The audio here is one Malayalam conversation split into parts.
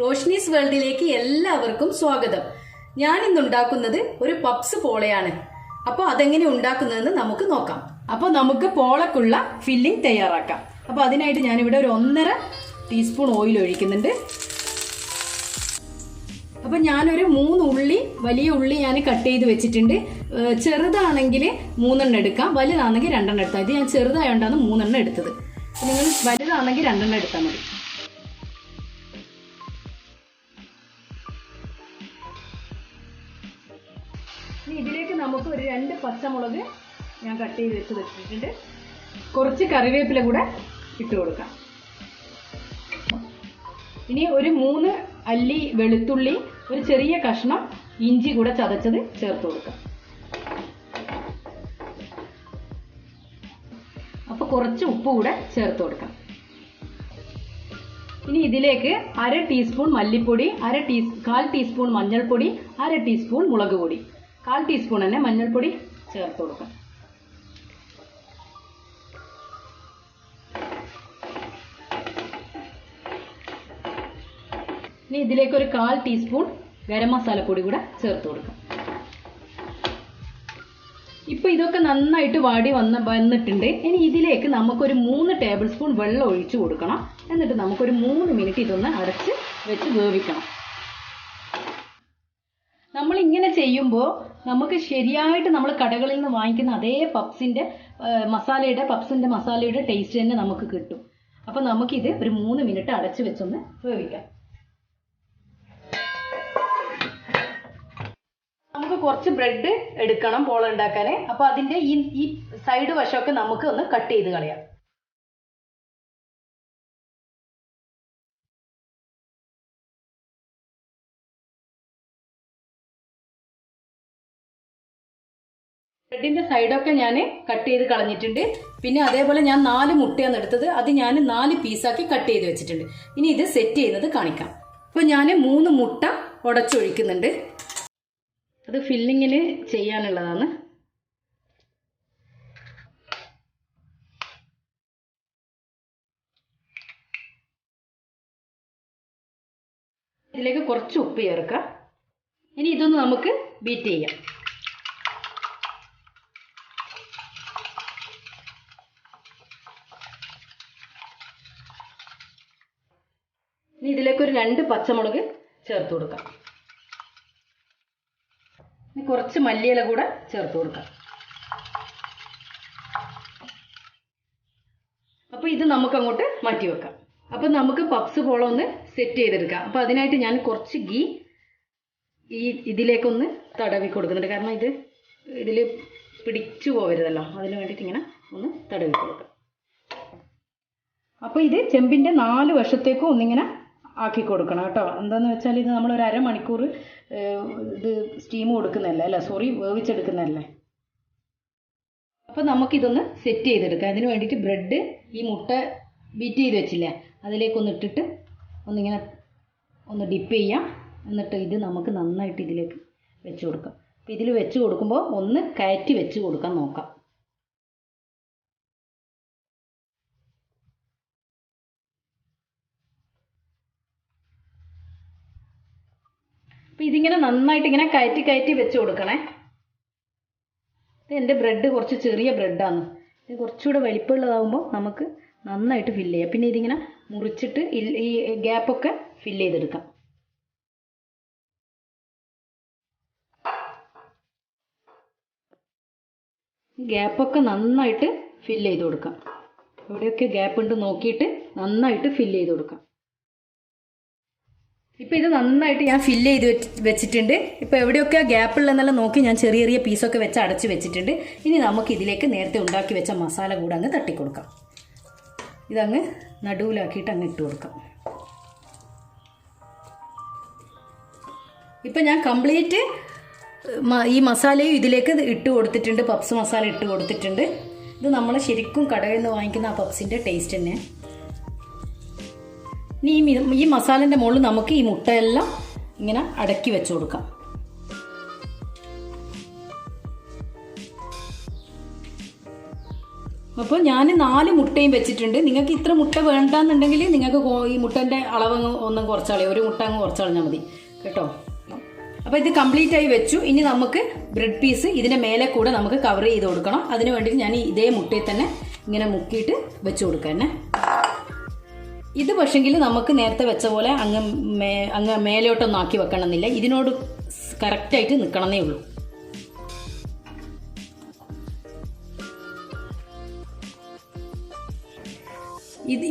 റോഷ്നീസ് വേൾഡിലേക്ക് എല്ലാവർക്കും സ്വാഗതം. ഞാൻ ഇന്ന് ഉണ്ടാക്കുന്നത് ഒരു പപ്സ് പോളയാണ്. അപ്പോൾ അതെങ്ങനെ ഉണ്ടാക്കുന്നതെന്ന് നമുക്ക് നോക്കാം. അപ്പോൾ നമുക്ക് പോളക്കുള്ള ഫില്ലിംഗ് തയ്യാറാക്കാം. അപ്പോൾ അതിനായിട്ട് ഞാനിവിടെ ഒരു 1.5 ടീസ്പൂൺ ഓയിൽ ഒഴിക്കുന്നുണ്ട്. അപ്പോൾ ഞാനൊരു 3 ഉള്ളി, വലിയ ഉള്ളി ഞാൻ കട്ട് ചെയ്ത് വെച്ചിട്ടുണ്ട്. ചെറുതാണെങ്കിൽ 3 എണ്ണം എടുക്കാം, വലുതാണെങ്കിൽ 2 എണ്ണം എടുത്താൽ. ഇത് ഞാൻ ചെറുതായോണ്ടാണ് 3 എണ്ണം എടുത്തത്. നിങ്ങൾ വലുതാണെങ്കിൽ 2 എണ്ണം എടുത്താൽ മതി. ഇനി ഇതിലേക്ക് നമുക്ക് ഒരു 2 പച്ചമുളക് ഞാൻ കട്ട് ചെയ്ത് വെച്ചിട്ടുണ്ട്. കുറച്ച് കറിവേപ്പില കൂടെ ഇട്ട് കൊടുക്കാം. ഇനി ഒരു 3 അല്ലി വെളുത്തുള്ളി, ഒരു ചെറിയ കഷ്ണം ഇഞ്ചി കൂടെ ചതച്ചത് ചേർത്ത് കൊടുക്കാം. അപ്പൊ കുറച്ച് ഉപ്പ് കൂടെ ചേർത്ത് കൊടുക്കാം. ഇനി ഇതിലേക്ക് 1/2 ടീസ്പൂൺ മല്ലിപ്പൊടി, 1/4 ടീസ്പൂൺ മഞ്ഞൾപ്പൊടി, 1/2 ടീസ്പൂൺ മുളക് പൊടി, 1/4 ടീസ്പൂൺ തന്നെ മഞ്ഞൾപ്പൊടി ചേർത്ത് കൊടുക്കാം. ഇനി ഇതിലേക്ക് ഒരു 1/4 ടീസ്പൂൺ ഗരം മസാലപ്പൊടി കൂടെ ചേർത്ത് കൊടുക്കാം. ഇപ്പൊ ഇതൊക്കെ നന്നായിട്ട് വാടി വന്നിട്ടുണ്ട്. ഇനി ഇതിലേക്ക് നമുക്കൊരു 3 ടേബിൾ സ്പൂൺ വെള്ളം ഒഴിച്ചു കൊടുക്കണം. എന്നിട്ട് നമുക്കൊരു 3 മിനിറ്റ് ഇതൊന്ന് അടച്ച് വെച്ച് വേവിക്കണം. നമ്മൾ ഇങ്ങനെ ചെയ്യുമ്പോൾ നമുക്ക് ശരിയായിട്ട് നമ്മൾ കടകളിൽ നിന്ന് വാങ്ങിക്കുന്ന അതേ പപ്സിന്റെ മസാലയുടെ ടേസ്റ്റ് തന്നെ നമുക്ക് കിട്ടും. അപ്പൊ നമുക്കിത് ഒരു 3 മിനിറ്റ് അടച്ച് വെച്ചൊന്ന് വേവിക്കാം. നമുക്ക് കുറച്ച് ബ്രെഡ് എടുക്കണം പോള ഉണ്ടാക്കാന്. അപ്പൊ അതിന്റെ ഈ സൈഡ് വശമൊക്കെ നമുക്ക് ഒന്ന് കട്ട് ചെയ്ത് കളയാം. ബ്രെഡിന്റെ സൈഡൊക്കെ ഞാൻ കട്ട് ചെയ്ത് കളഞ്ഞിട്ടുണ്ട്. പിന്നെ അതേപോലെ ഞാൻ 4 മുട്ടയാണ് എടുത്തത്. അത് ഞാൻ 4 പീസാക്കി കട്ട് ചെയ്ത് വെച്ചിട്ടുണ്ട്. ഇനി ഇത് സെറ്റ് ചെയ്യുന്നത് കാണിക്കാം. അപ്പൊ ഞാൻ 3 മുട്ട ഉടച്ചൊഴിക്കുന്നുണ്ട്. അത് ഫില്ലിങ്ങിന് ചെയ്യാനുള്ളതാണ്. ഇതിലേക്ക് കുറച്ച് ഉപ്പ് ചേർക്കാം. ഇനി ഇതൊന്ന് നമുക്ക് ബീറ്റ് ചെയ്യാം. ഇനി ഇതിലേക്ക് ഒരു 2 പച്ചമുളക് ചേർത്ത് കൊടുക്കാം. ഇനി കുറച്ച് മല്ലിയില കൂടെ ചേർത്ത് കൊടുക്കാം. അപ്പൊ ഇത് നമുക്ക് അങ്ങോട്ട് മാറ്റി വെക്കാം. അപ്പൊ നമുക്ക് പപ്സ് പോള ഒന്ന് സെറ്റ് ചെയ്തെടുക്കാം. അപ്പൊ അതിനായിട്ട് ഞാൻ കുറച്ച് ഗീ ഇതിലേക്കൊന്ന് തടവി കൊടുക്കുന്നുണ്ട്. കാരണം ഇതിൽ പിടിച്ചു പോകരുതല്ലോ, അതിന് വേണ്ടിയിട്ട് ഇങ്ങനെ ഒന്ന് തടവി കൊടുക്കാം. അപ്പൊ ഇത് ചെമ്പിന്റെ 4 വശത്തേക്കും ഒന്നിങ്ങനെ ആക്കി കൊടുക്കണം കേട്ടോ. എന്താന്ന് വെച്ചാൽ ഇത് നമ്മൾ ഒരു 1/2 മണിക്കൂർ ഇത് സ്റ്റീം കൊടുക്കുന്നതല്ലേ, വേവിച്ചെടുക്കുന്നതല്ലേ. അപ്പൊ നമുക്കിതൊന്ന് സെറ്റ് ചെയ്തെടുക്കാം. അതിന് വേണ്ടിയിട്ട് ബ്രെഡ്, ഈ മുട്ട ബീറ്റ് ചെയ്ത് വെച്ചില്ലേ, അതിലേക്കൊന്ന് ഇട്ടിട്ട് ഒന്നിങ്ങനെ ഒന്ന് ഡിപ്പ് ചെയ്യാം. എന്നിട്ട് ഇത് നമുക്ക് നന്നായിട്ട് ഇതിലേക്ക് വെച്ച് കൊടുക്കാം. അപ്പം ഇതിൽ വെച്ച് കൊടുക്കുമ്പോൾ ഒന്ന് കയറ്റി വെച്ച് കൊടുക്കാൻ നോക്കാം. അപ്പം ഇതിങ്ങനെ നന്നായിട്ട് ഇങ്ങനെ കയറ്റി വെച്ച് കൊടുക്കണേ. എൻ്റെ ബ്രെഡ് കുറച്ച് ചെറിയ ബ്രെഡാണ്. ഇത് കുറച്ചുകൂടെ വലിപ്പമുള്ളതാകുമ്പോൾ നമുക്ക് നന്നായിട്ട് ഫില്ല് ചെയ്യാം. പിന്നെ ഇതിങ്ങനെ മുറിച്ചിട്ട് ഈ ഗ്യാപ്പൊക്കെ ഫില്ല് ചെയ്തെടുക്കാം. ഗ്യാപ്പൊക്കെ നന്നായിട്ട് ഫില്ല് ചെയ്ത് കൊടുക്കാം. എവിടെയൊക്കെ ഗ്യാപ്പ് ഉണ്ട് നോക്കിയിട്ട് നന്നായിട്ട് ഫില്ല് ചെയ്ത് കൊടുക്കാം. ഇപ്പം ഇത് നന്നായിട്ട് ഞാൻ ഫില്ല് ചെയ്ത് വെച്ചിട്ടുണ്ട്. ഇപ്പോൾ എവിടെയൊക്കെ ഗ്യാപ്പ് ഉള്ളതെന്നെല്ലാം നോക്കി ഞാൻ ചെറിയ ചെറിയ പീസൊക്കെ വെച്ച് അടച്ച് വെച്ചിട്ടുണ്ട്. ഇനി നമുക്ക് ഇതിലേക്ക് നേരത്തെ ഉണ്ടാക്കി വെച്ച മസാല കൂടെ അങ്ങ് തട്ടിക്കൊടുക്കാം. ഇതങ്ങ് നടുവിലാക്കിയിട്ട് അങ്ങ് ഇട്ട് കൊടുക്കാം. ഇപ്പം ഞാൻ കംപ്ലീറ്റ് ഈ മസാലയും ഇതിലേക്ക് ഇട്ട് കൊടുത്തിട്ടുണ്ട്. പപ്സ് മസാല ഇട്ട് കൊടുത്തിട്ടുണ്ട്. ഇത് നമ്മൾ ശരിക്കും കടയിൽ നിന്ന് വാങ്ങിക്കുന്ന ആ പപ്സിൻ്റെ ടേസ്റ്റ് തന്നെ. ഇനി ഈ മസാലൻ്റെ മുകളിൽ നമുക്ക് ഈ മുട്ടയെല്ലാം ഇങ്ങനെ അടക്കി വെച്ച് കൊടുക്കാം. അപ്പോൾ ഞാൻ 4 മുട്ടയും വെച്ചിട്ടുണ്ട്. നിങ്ങൾക്ക് ഇത്ര മുട്ട വേണ്ടാന്നുണ്ടെങ്കിൽ നിങ്ങൾക്ക് ഈ മുട്ടൻ്റെ അളവ് ഒന്നും കുറച്ചാളി, ഒരു മുട്ട അങ്ങ് കുറച്ചാളിഞ്ഞാൽ മതി കേട്ടോ. അപ്പോൾ ഇത് കംപ്ലീറ്റ് ആയി വെച്ചു. ഇനി നമുക്ക് ബ്രെഡ് പീസ് ഇതിൻ്റെ മേലെ കൂടെ നമുക്ക് കവർ ചെയ്ത് കൊടുക്കണം. അതിന് വേണ്ടിയിട്ട് ഞാൻ ഇതേ മുട്ടയിൽ തന്നെ ഇങ്ങനെ മുക്കിയിട്ട് വെച്ച് കൊടുക്കാം തന്നെ. ഇത് പക്ഷെങ്കിൽ നമുക്ക് നേരത്തെ വെച്ച പോലെ അങ്ങ് മേലോട്ടൊന്നും ആക്കി വെക്കണമെന്നില്ല. ഇതിനോട് കറക്റ്റായിട്ട് നിൽക്കണമെന്നേ ഉള്ളൂ.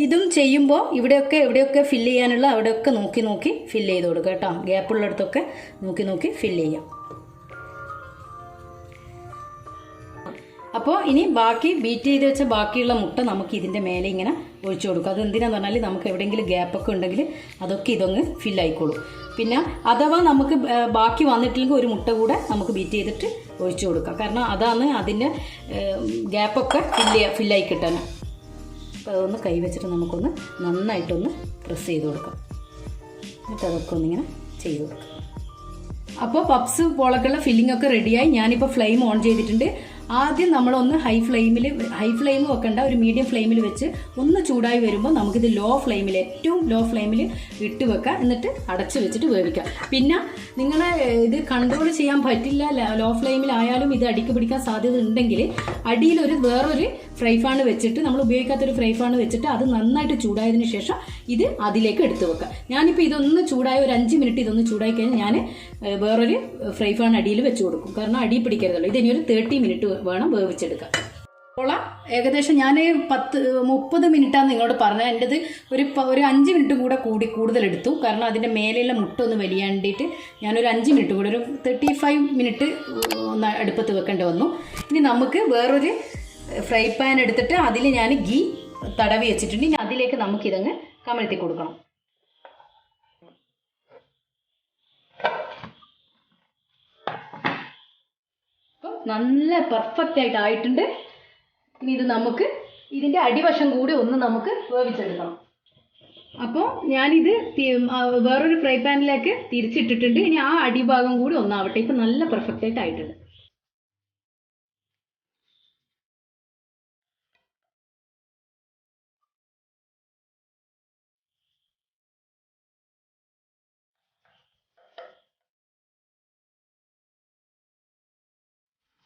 ഇതും ചെയ്യുമ്പോൾ എവിടെയൊക്കെ ഫില്ല് ചെയ്യാനുള്ള അവിടെയൊക്കെ നോക്കി ഫില്ല് ചെയ്ത് കൊടുക്കുക കേട്ടോ. ഗ്യാപ്പുള്ളിടത്തൊക്കെ നോക്കി ഫില്ല് ചെയ്യാം. അപ്പോൾ ഇനി ബാക്കി ബീറ്റ് ചെയ്ത് വെച്ച ബാക്കിയുള്ള മുട്ട നമുക്ക് ഇതിൻ്റെ മേലെ ഇങ്ങനെ ഒഴിച്ചു കൊടുക്കുക. അത് എന്തിനാന്ന് പറഞ്ഞാൽ നമുക്ക് എവിടെയെങ്കിലും ഗ്യാപ്പൊക്കെ ഉണ്ടെങ്കിൽ അതൊക്കെ ഇതൊന്ന് ഫില്ലായിക്കോളും. പിന്നെ അഥവാ നമുക്ക് ബാക്കി വന്നിട്ടില്ലെങ്കിൽ ഒരു മുട്ട കൂടെ നമുക്ക് ബീറ്റ് ചെയ്തിട്ട് ഒഴിച്ചു കൊടുക്കാം. കാരണം അതാണ് അതിൻ്റെ ഗ്യാപ്പൊക്കെ ഫില്ലായി കിട്ടാൻ. അപ്പോൾ അതൊന്ന് കൈ വെച്ചിട്ട് നമുക്കൊന്ന് നന്നായിട്ടൊന്ന് പ്രസ് ചെയ്ത് കൊടുക്കാം. എന്നിട്ട് അതൊക്കെ ഒന്നിങ്ങനെ ചെയ്ത് കൊടുക്കാം. അപ്പോൾ പപ്സ് പോളക്കുള്ള ഫില്ലിംഗ് ഒക്കെ റെഡിയായി. ഞാനിപ്പോൾ ഫ്ലെയിം ഓൺ ചെയ്തിട്ടുണ്ട്. ആദ്യം നമ്മളൊന്ന് ഹൈ ഫ്ലെയിം വെക്കണ്ട, ഒരു മീഡിയം ഫ്ലെയിമിൽ വെച്ച് ഒന്ന് ചൂടായി വരുമ്പോൾ നമുക്കിത് ഏറ്റവും ലോ ഫ്ലെയിമിൽ ഇട്ട് വെക്കാം. എന്നിട്ട് അടച്ച് വെച്ചിട്ട് വേവിക്കാം. പിന്നെ നിങ്ങളെ ഇത് കൺട്രോൾ ചെയ്യാൻ പറ്റില്ല, ലോ ഫ്ലെയിമിലായാലും ഇത് അടിക്ക് പിടിക്കാൻ സാധ്യത ഉണ്ടെങ്കിൽ അടിയിൽ വേറൊരു ഫ്രൈ പാൻ വെച്ചിട്ട്, നമ്മൾ ഉപയോഗിക്കാത്തൊരു ഫ്രൈ പാൻ വെച്ചിട്ട് അത് നന്നായിട്ട് ചൂടായതിനു ശേഷം ഇത് അതിലേക്ക് എടുത്ത് വെക്കാം. ഞാനിപ്പോൾ ഇതൊന്ന് ചൂടായ ഒരു 5 മിനിറ്റ് ഇതൊന്ന് ചൂടായി കഴിഞ്ഞാൽ ഞാൻ വേറൊരു ഫ്രൈ പാൻ അടിയിൽ വെച്ച് കൊടുക്കും. കാരണം അടി പിടിക്കരുതല്ലോ. ഇതിനി ഒരു 30 മിനിറ്റ് വേണം വേവിച്ചെടുക്കാം. അപ്പോൾ ഏകദേശം ഞാൻ 30 മിനിറ്റാണ് നിങ്ങളോട് പറഞ്ഞത്. എൻ്റെത് ഒരു 5 മിനിറ്റ് കൂടെ കൂടുതൽ എടുത്തു. കാരണം അതിൻ്റെ മേലെയുള്ള മുട്ട ഒന്ന് വലിയാണ്ടിയിട്ട് ഞാനൊരു 5 മിനിറ്റ് കൂടെ, ഒരു 35 മിനിറ്റ് ഒന്ന് അടുപ്പത്ത് വെക്കേണ്ടി വന്നു. ഇനി നമുക്ക് വേറൊരു ഫ്രൈ പാൻ എടുത്തിട്ട് അതിൽ ഞാൻ ഗീ തടവി വെച്ചിട്ടുണ്ട്. ഇനി അതിലേക്ക് നമുക്കിതങ്ങ് കമഴ്ത്തി കൊടുക്കണം. അപ്പം നല്ല പെർഫെക്റ്റ് ആയിട്ട് ആയിട്ടുണ്ട്. ഇനി ഇത് നമുക്ക് ഇതിൻ്റെ അടിവശം കൂടി ഒന്ന് നമുക്ക് വേവിച്ചെടുക്കണം. അപ്പോൾ ഞാനിത് വേറൊരു ഫ്രൈ പാനിലേക്ക് തിരിച്ചിട്ടിട്ടുണ്ട്. ഇനി ആ അടിഭാഗം കൂടി ഒന്നാവട്ടെ. ഇപ്പം നല്ല പെർഫെക്റ്റ് ആയിട്ട് ആയിട്ടുണ്ട്.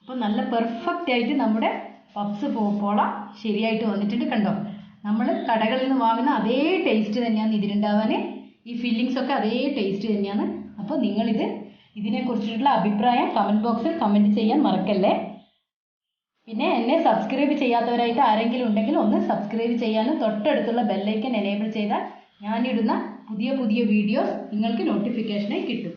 അപ്പോൾ നല്ല പെർഫെക്റ്റ് ആയിട്ട് നമ്മുടെ പപ്സ് പോള ശരിയായിട്ട് വന്നിട്ടുണ്ട്. കണ്ടോ, നമ്മൾ കടകളിൽ നിന്ന് വാങ്ങുന്ന അതേ ടേസ്റ്റ് തന്നെയാണ് ഇതിനുണ്ടാവാൻ. ഈ ഫില്ലിങ്സ് ഒക്കെ അതേ ടേസ്റ്റ് തന്നെയാണ്. അപ്പോൾ ഇതിനെക്കുറിച്ചിട്ടുള്ള അഭിപ്രായം കമൻറ്റ് ബോക്സിൽ കമൻറ്റ് ചെയ്യാൻ മറക്കല്ലേ. പിന്നെ എന്നെ സബ്സ്ക്രൈബ് ചെയ്യാത്തവരായിട്ട് ആരെങ്കിലും ഉണ്ടെങ്കിൽ ഒന്ന് സബ്സ്ക്രൈബ് ചെയ്യാനും തൊട്ടടുത്തുള്ള ബെല്ലൈക്കൻ എനേബിൾ ചെയ്താൽ ഞാനിടുന്ന പുതിയ വീഡിയോസ് നിങ്ങൾക്ക് നോട്ടിഫിക്കേഷനായി കിട്ടും.